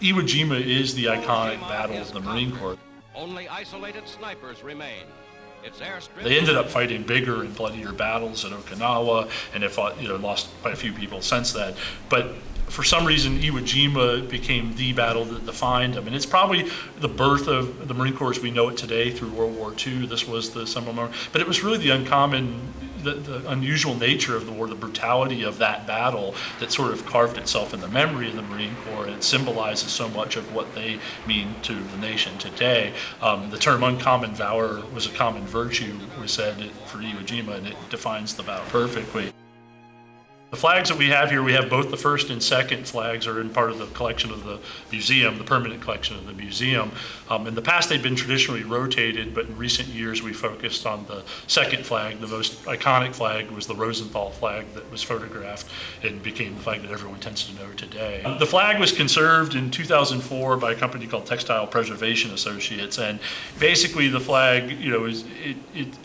Iwo Jima is the iconic battle of the Marine Corps. Only isolated snipers remain. Its airstrip. They ended up fighting bigger and bloodier battles at Okinawa, and have fought, lost quite a few people since then. But for some reason, Iwo Jima became the battle that defined them. And it's probably the birth of the Marine Corps as we know it today through World War II. This was the symbol moment. But it was really the unusual nature of the war, the brutality of that battle that sort of carved itself in the memory of the Marine Corps, and it symbolizes so much of what they mean to the nation today. The term uncommon valor was a common virtue, was said for Iwo Jima, and it defines the battle perfectly. The flags that we have here, we have both the first and second flags are in part of the collection of the museum, the permanent collection of the museum. In the past, they've been traditionally rotated, but in recent years, we focused on the second flag. The most iconic flag was the Rosenthal flag that was photographed and became the flag that everyone tends to know today. The flag was conserved in 2004 by a company called Textile Preservation Associates, and basically the flag,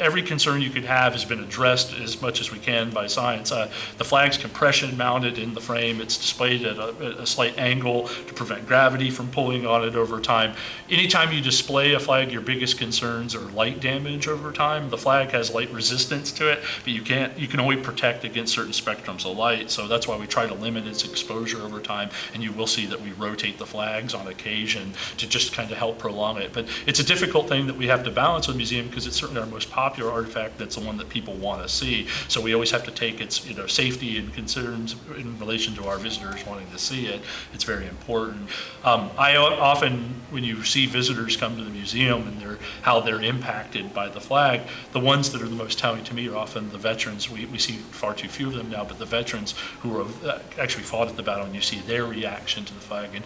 every concern you could have has been addressed as much as we can by science. The flag's compression mounted in the frame. It's displayed at a slight angle to prevent gravity from pulling on it over time. Anytime you display a flag, your biggest concerns are light damage over time. The flag has light resistance to it, but you can only protect against certain spectrums of light. So that's why we try to limit its exposure over time. And you will see that we rotate the flags on occasion to just kind of help prolong it. But it's a difficult thing that we have to balance with the museum because it's certainly our most popular artifact. That's the one that people want to see. So we always have to take its safety and concerns in relation to our visitors wanting to see it. It's very important. I often, when you see visitors come to the museum and how they're impacted by the flag, the ones that are the most telling to me are often the veterans. We see far too few of them now, but the veterans who are actually fought at the battle, and you see their reaction to the flag. And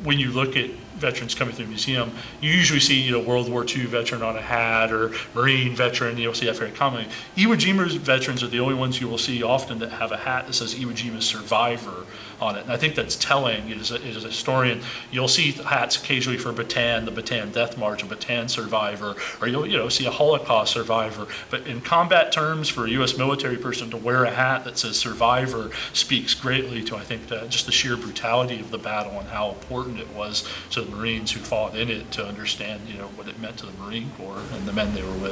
when you look at veterans coming through the museum, you usually see World War II veteran on a hat or Marine veteran. You'll see that very commonly. Iwo Jima's veterans are the only ones you will see often that have a hat that says Iwo Jima Survivor on it. And I think that's telling. As a historian, you'll see hats occasionally for Bataan, the Bataan Death March, a Bataan Survivor, or you'll see a Holocaust Survivor. But in combat terms, for a U.S. military person to wear a hat that says Survivor speaks greatly to, I think, just the sheer brutality of the battle and how important it was to the Marines who fought in it to understand, what it meant to the Marine Corps and the men they were with.